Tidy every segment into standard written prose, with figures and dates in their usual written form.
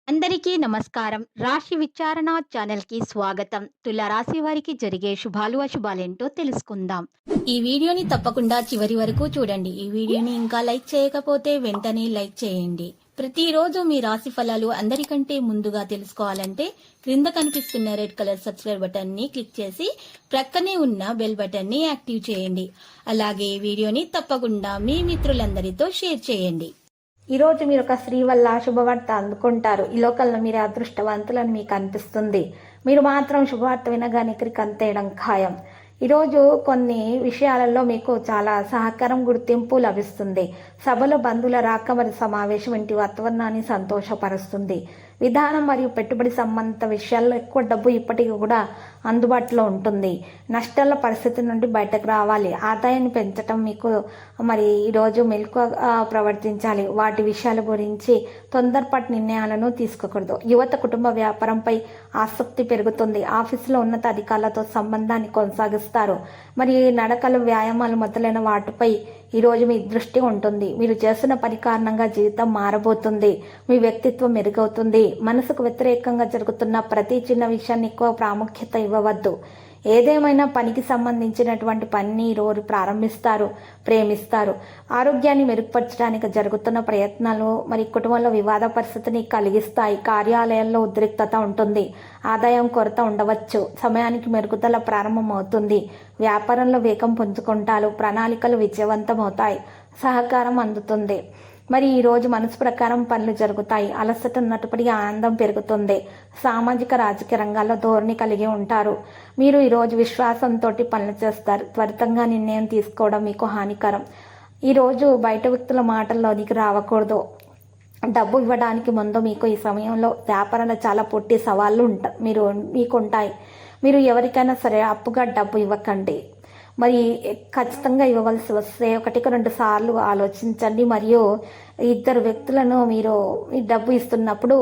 అందరికీ నమస్కారం. రాశి విచారణ ఛానల్‌కి స్వాగతం. తుల రాశి వారికి జరిగే శుభాలు, అశుభాలేంటో తెలుసుకుందాం. ఈ వీడియోని తప్పకుండా చివరి వరకు చూడండి. ఈ వీడియోని ఇంకా లైక్ చేయకపోతే వెంటనే లైక్ చేయండి. ప్రతిరోజు మీ రాశి ఫలాలు అందరికంటే ముందుగా తెలుసుకోవాలంటే క్రింద కనిపిస్తున్న రెడ్ కలర్ సబ్స్క్రైబ్ బటన్ ని క్లిక్ చేసి ప్రక్కనే ఉన్న బెల్ బటన్ ని యాక్టివ్ చేయండి. అలాగే వీడియోని తప్పకుండా మీ మిత్రులందరితో షేర్ చేయండి. ఈరోజు మీరు ఒక స్త్రీ వల్ల శుభవార్త అందుకుంటారు. ఈ లోకల్లో మీరు అదృష్టవంతులని మీకు అనిపిస్తుంది. మీరు మాత్రం శుభవార్త వినగానే ఇక్కడికి అంతేయడం ఖాయం. ఈరోజు కొన్ని విషయాలలో మీకు చాలా సహకారం, గుర్తింపు లభిస్తుంది. సభలో బంధువుల రాక మరియు సమావేశం ఇంటి వాతావరణాన్ని సంతోషపరుస్తుంది. విధానం మరియు పెట్టుబడి సంబంధిత విషయాల్లో ఎక్కువ డబ్బు ఇప్పటికీ కూడా అందుబాటులో ఉంటుంది. నష్టాల పరిస్థితి నుండి బయటకు రావాలి. ఆదాయాన్ని పెంచడం మీకు మరి ఈరోజు మెలకువగా ప్రవర్తించాలి. వాటి విషయాల గురించి తొందరపాటు నిర్ణయాలను తీసుకోకూడదు. యువత కుటుంబ వ్యాపారంపై ఆసక్తి పెరుగుతుంది. ఆఫీసులో ఉన్నత అధికారులతో సంబంధాన్ని కొనసాగిస్తారు. మరి నడకలు, వ్యాయామాలు మొదలైన వాటిపై ఈరోజు మీ దృష్టి ఉంటుంది. మీరు చేస్తున్న పని కారణంగా జీవితం మారబోతుంది. మీ వ్యక్తిత్వం మెరుగవుతుంది. మనసుకు వ్యతిరేకంగా జరుగుతున్న ప్రతి చిన్న విషయాన్ని ఎక్కువ ప్రాముఖ్యత ఇవ్వవద్దు. ఏదేమైనా పనికి సంబంధించినటువంటి పనిని ఈరోజు ప్రారంభిస్తారు, ప్రేమిస్తారు. ఆరోగ్యాన్ని మెరుగుపరచడానికి జరుగుతున్న ప్రయత్నాలు మరి కుటుంబంలో వివాద పరిస్థితిని కలిగిస్తాయి. కార్యాలయాల్లో ఉద్రిక్తత ఉంటుంది. ఆదాయం కొరత ఉండవచ్చు. సమయానికి మెరుగుదల ప్రారంభమవుతుంది. వ్యాపారంలో వేగం పుంజుకుంటారు. ప్రణాళికలు విజయవంతమవుతాయి. సహకారం అందుతుంది. మరి ఈరోజు మనసు ప్రకారం పనులు జరుగుతాయి. అలసట ఉన్నప్పటికీ ఆనందం పెరుగుతుంది. సామాజిక రాజకీయ రంగాల్లో ధోరణి కలిగి ఉంటారు. మీరు ఈరోజు విశ్వాసంతో పనులు చేస్తారు. త్వరితంగా నిర్ణయం తీసుకోవడం మీకు హానికరం. ఈరోజు బయట వ్యక్తుల మాటల్లోనికి రావకూడదు. డబ్బు ఇవ్వడానికి ముందు మీకు ఈ సమయంలో వ్యాపారంలో చాలా పొట్టి సవాళ్ళు మీకు ఉంటాయి. మీరు ఎవరికైనా సరే అప్పుగా డబ్బు ఇవ్వకండి. మరి ఖచ్చితంగా ఇవ్వవలసి వస్తే 1-2 సార్లు ఆలోచించండి. మరియు ఇద్దరు వ్యక్తులను మీరు ఈ డబ్బు ఇస్తున్నప్పుడు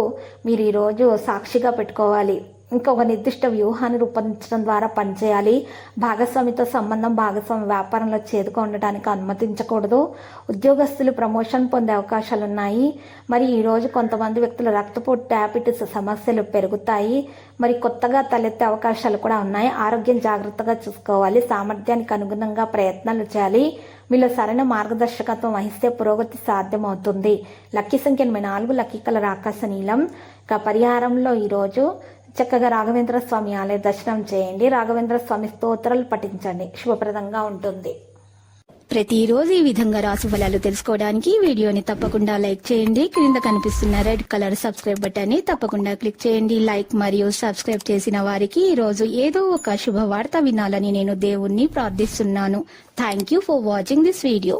మీరు ఈరోజు సాక్షిగా పెట్టుకోవాలి. ఇంకొక నిర్దిష్ట వ్యూహాన్ని రూపొందించడం ద్వారా పనిచేయాలి. భాగస్వామితో సంబంధం, భాగస్వామి వ్యాపారంలో చేదుగా ఉండడానికి అనుమతించకూడదు. ఉద్యోగస్తులు ప్రమోషన్ పొందే అవకాశాలు ఉన్నాయి. మరి ఈరోజు కొంతమంది వ్యక్తులు రక్తపోటు, డయాబెటీస్ సమస్యలు పెరుగుతాయి. మరి కొత్తగా తలెత్తే అవకాశాలు కూడా ఉన్నాయి. ఆరోగ్యం జాగ్రత్తగా చూసుకోవాలి. సామర్థ్యానికి అనుగుణంగా ప్రయత్నాలు చేయాలి. మీలో సరైన మార్గదర్శకత్వం వహిస్తే పురోగతి సాధ్యమవుతుంది. లక్కీ సంఖ్య 84, లక్కీ కలర్ ఆకాశ నీలం. ఇక పరిహారంలో ఈరోజు చక్కగా రాఘవేంద్ర స్వామి ఆలయ దర్శనం చేయండి. రాఘవేంద్ర స్వామి స్తోత్రాలు పఠించండి. శుభప్రదంగా ఉంటుంది. ప్రతిరోజు ఈ విధంగా రాశి ఫలాలు తెలుసుకోవడానికి వీడియోని తప్పకుండా లైక్ చేయండి. క్రింద కనిపిస్తున్న రెడ్ కలర్ సబ్స్క్రైబ్ బటన్ ని తప్పకుండా క్లిక్ చేయండి. లైక్ మరియు సబ్స్క్రైబ్ చేసిన వారికి ఈ రోజు ఏదో ఒక శుభవార్త వినాలని నేను దేవుణ్ణి ప్రార్థిస్తున్నాను. Thank you for watching this video.